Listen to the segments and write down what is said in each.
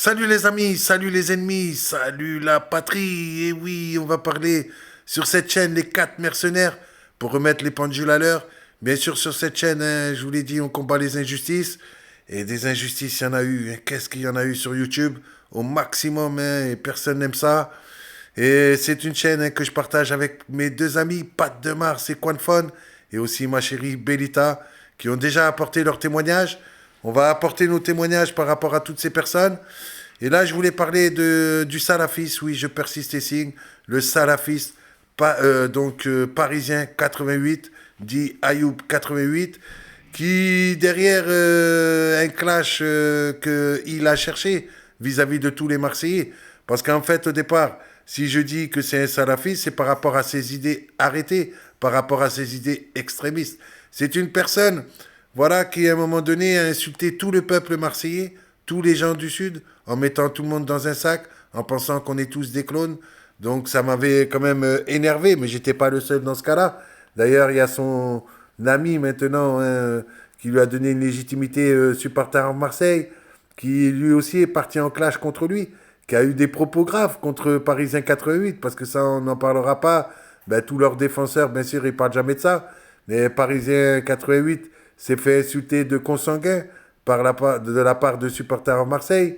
Salut les amis, salut les ennemis, salut la patrie. Et oui, on va parler sur cette chaîne les quatre mercenaires pour remettre les pendules à l'heure. Bien sûr, sur cette chaîne, hein, je vous l'ai dit, on combat les injustices. Et des injustices, il y en a eu, hein. Qu'est-ce qu'il y en a eu sur YouTube? Au maximum, hein, et personne n'aime ça. Et c'est une chaîne, hein, que je partage avec mes deux amis, Pat de Mars et Quanfon, et aussi ma chérie Belita, qui ont déjà apporté leur témoignage. On va apporter nos témoignages par rapport à toutes ces personnes. Et là, je voulais parler du salafiste, oui, je persiste et signe, le salafiste parisien 88, dit Ayoub 88, qui, derrière un clash qu'il a cherché vis-à-vis de tous les Marseillais, parce qu'en fait, au départ, si je dis que c'est un salafiste, c'est par rapport à ses idées arrêtées, par rapport à ses idées extrémistes. C'est une personne, voilà, qui à un moment donné a insulté tout le peuple marseillais, tous les gens du Sud, en mettant tout le monde dans un sac, en pensant qu'on est tous des clones. Donc ça m'avait quand même énervé, mais j'étais pas le seul dans ce cas-là. D'ailleurs, il y a son ami maintenant, hein, qui lui a donné une légitimité supporter en Marseille, qui lui aussi est parti en clash contre lui, qui a eu des propos graves contre Parisien 88, parce que ça, on n'en parlera pas. Ben, tous leurs défenseurs, bien sûr, ils parlent jamais de ça. Mais Parisien 88 s'est fait insulter de consanguin de la part de supporters en Marseille.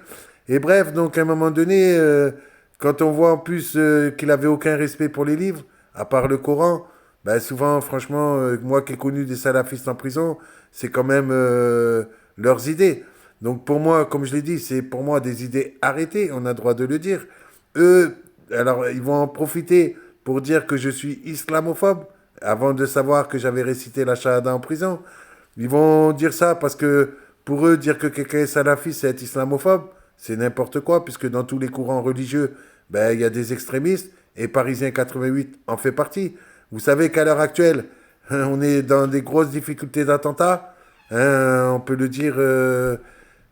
Et bref, donc à un moment donné, quand on voit en plus qu'il avait aucun respect pour les livres, à part le Coran, ben souvent, franchement, moi qui ai connu des salafistes en prison, c'est quand même leurs idées. Donc pour moi, comme je l'ai dit, c'est pour moi des idées arrêtées, on a le droit de le dire. Eux, alors ils vont en profiter pour dire que je suis islamophobe, avant de savoir que j'avais récité la Shahada en prison. Ils vont dire ça parce que pour eux, dire que quelqu'un est salafiste, c'est être islamophobe, c'est n'importe quoi, puisque dans tous les courants religieux, ben, il y a des extrémistes, et Parisien 88 en fait partie. Vous savez qu'à l'heure actuelle, on est dans des grosses difficultés d'attentats, hein, on peut le dire.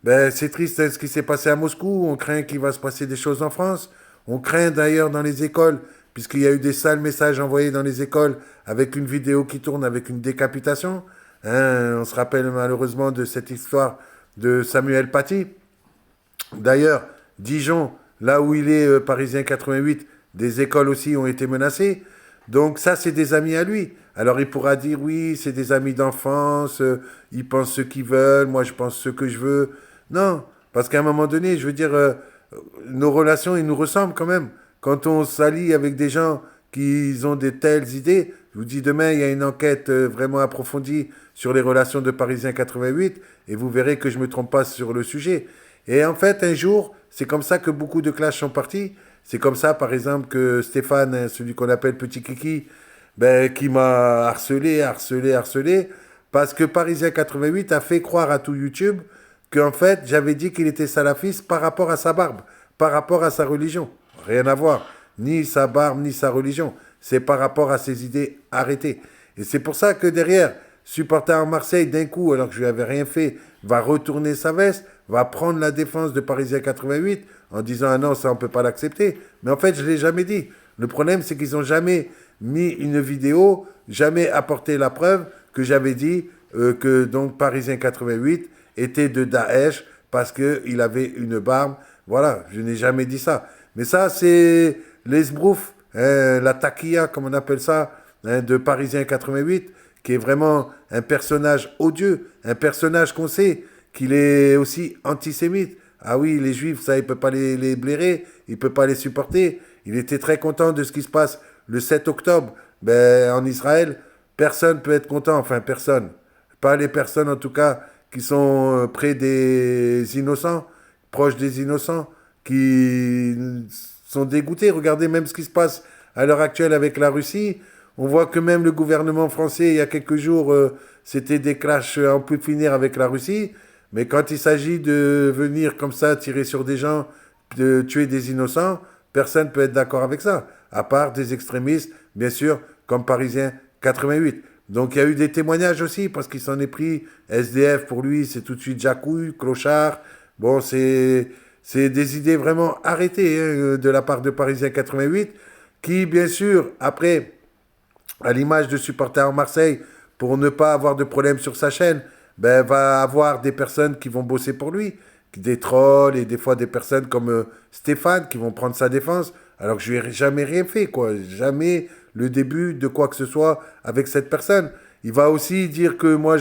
Ben, c'est triste, hein, ce qui s'est passé à Moscou. On craint qu'il va se passer des choses en France. On craint d'ailleurs dans les écoles, puisqu'il y a eu des sales messages envoyés dans les écoles avec une vidéo qui tourne avec une décapitation. Hein, on se rappelle malheureusement de cette histoire de Samuel Paty. D'ailleurs, Dijon, là où il est, Parisien 88, des écoles aussi ont été menacées. Donc ça, c'est des amis à lui. Alors il pourra dire, oui, c'est des amis d'enfance, ils pensent ce qu'ils veulent, moi je pense ce que je veux. Non, parce qu'à un moment donné, je veux dire, nos relations, ils nous ressemblent quand même. Quand on s'allie avec des gens qui ont de telles idées, je vous dis demain, il y a une enquête vraiment approfondie sur les relations de Parisien 88, et vous verrez que je ne me trompe pas sur le sujet. Et en fait, un jour, c'est comme ça que beaucoup de clashs sont partis. C'est comme ça, par exemple, que Stéphane, hein, celui qu'on appelle Petit Kiki, ben, qui m'a harcelé, parce que Parisien 88 a fait croire à tout YouTube qu'en fait, j'avais dit qu'il était salafiste par rapport à sa barbe, par rapport à sa religion. Rien à voir. Ni sa barbe, ni sa religion. C'est par rapport à ses idées arrêtées. Et c'est pour ça que derrière, supporter en Marseille, d'un coup, alors que je lui avais rien fait, va retourner sa veste, va prendre la défense de Parisien 88 en disant ah non, ça on peut pas l'accepter. Mais en fait, je l'ai jamais dit. Le problème, c'est qu'ils ont jamais mis une vidéo, jamais apporté la preuve que j'avais dit que donc Parisien 88 était de Daesh parce qu'il avait une barbe. Voilà, je n'ai jamais dit ça. Mais ça, c'est l'esbrouf, hein, la taquilla, comme on appelle ça, hein, de Parisien 88, qui est vraiment un personnage odieux, un personnage qu'on sait qu'il est aussi antisémite. Ah oui, les juifs, ça, il ne peut pas les blairer, il ne peut pas les supporter. Il était très content de ce qui se passe le 7 octobre ben, en Israël. Personne ne peut être content, enfin personne. Pas les personnes en tout cas qui sont près des innocents, proches des innocents, qui sont dégoûtés. Regardez même ce qui se passe à l'heure actuelle avec la Russie. On voit que même le gouvernement français, il y a quelques jours, c'était des clashs en plus finir avec la Russie. Mais quand il s'agit de venir comme ça tirer sur des gens, de tuer des innocents, personne ne peut être d'accord avec ça. À part des extrémistes, bien sûr, comme Parisien 88. Donc il y a eu des témoignages aussi, parce qu'il s'en est pris. SDF, pour lui, c'est tout de suite Jacouille, Clochard. Bon, c'est des idées vraiment arrêtées, hein, de la part de Parisien 88, qui, bien sûr, après, à l'image de supporters en Marseille, pour ne pas avoir de problème sur sa chaîne, ben, va avoir des personnes qui vont bosser pour lui, des trolls et des fois des personnes comme Stéphane qui vont prendre sa défense, alors que je lui ai jamais rien fait, quoi. Jamais le début de quoi que ce soit avec cette personne. Il va aussi dire que moi,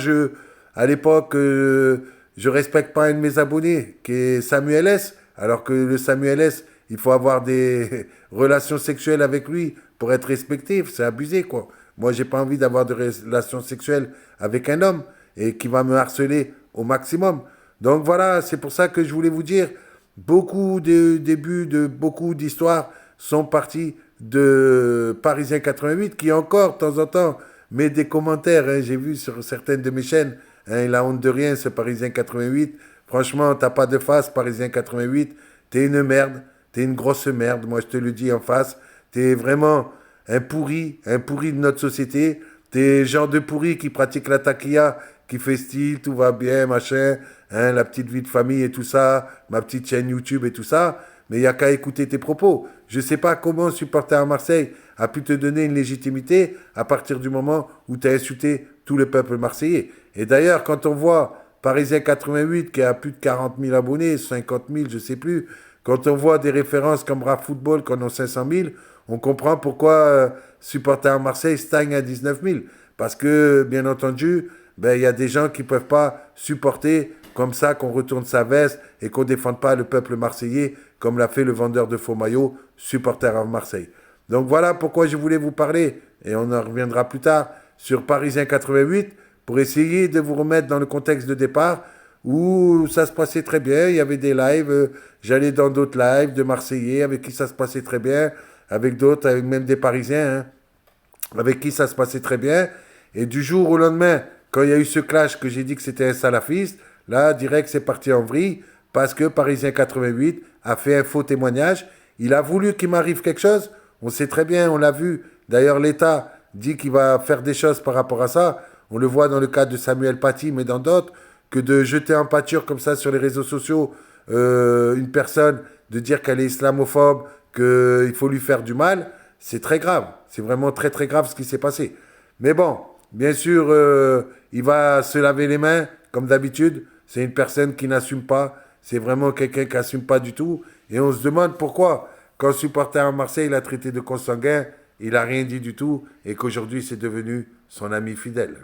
à l'époque, je respecte pas un de mes abonnés, qui est Samuel S. Alors que le Samuel S, il faut avoir des relations sexuelles avec lui pour être respecté. C'est abusé, quoi. Moi, j'ai pas envie d'avoir de relations sexuelles avec un homme et qui va me harceler au maximum. Donc voilà, c'est pour ça que je voulais vous dire, beaucoup de débuts de beaucoup d'histoires sont partis de Parisien 88 qui encore de temps en temps met des commentaires. Hein, j'ai vu sur certaines de mes chaînes, hein, il a honte de rien ce Parisien 88. Franchement, t'as pas de face Parisien 88. T'es une merde, t'es une grosse merde. Moi je te le dis en face. T'es vraiment un pourri de notre société. T'es genre de pourri qui pratique la taquilla, qui fait style, tout va bien, machin, hein, la petite vie de famille et tout ça, ma petite chaîne YouTube et tout ça. Mais il n'y a qu'à écouter tes propos. Je ne sais pas comment un supporter à Marseille a pu te donner une légitimité à partir du moment où tu as insulté tout le peuple marseillais. Et d'ailleurs, quand on voit Parisien 88 qui a plus de 40 000 abonnés, 50 000, je ne sais plus, quand on voit des références comme Rap Football qui en ont 500 000, on comprend pourquoi supporter à Marseille stagne à 19 000. Parce que, bien entendu, ben, il y a des gens qui ne peuvent pas supporter comme ça qu'on retourne sa veste et qu'on ne défende pas le peuple marseillais comme l'a fait le vendeur de faux maillots, supporter à Marseille. Donc voilà pourquoi je voulais vous parler, et on en reviendra plus tard, sur Parisien 88, pour essayer de vous remettre dans le contexte de départ, où ça se passait très bien, il y avait des lives, j'allais dans d'autres lives de Marseillais avec qui ça se passait très bien, avec d'autres, avec même des Parisiens, hein, avec qui ça se passait très bien. Et du jour au lendemain, quand il y a eu ce clash que j'ai dit que c'était un salafiste, là, direct, c'est parti en vrille, parce que Parisien 88 a fait un faux témoignage. Il a voulu qu'il m'arrive quelque chose. On sait très bien, on l'a vu. D'ailleurs, l'État dit qu'il va faire des choses par rapport à ça. On le voit dans le cas de Samuel Paty, mais dans d'autres, que de jeter en pâture comme ça sur les réseaux sociaux une personne, de dire qu'elle est islamophobe, qu'il faut lui faire du mal, c'est très grave. C'est vraiment très très grave ce qui s'est passé. Mais bon, bien sûr, il va se laver les mains, comme d'habitude. C'est une personne qui n'assume pas. C'est vraiment quelqu'un qui n'assume pas du tout. Et on se demande pourquoi, quand supporter à Marseille, il a traité de consanguin, il n'a rien dit du tout, et qu'aujourd'hui, c'est devenu son ami fidèle.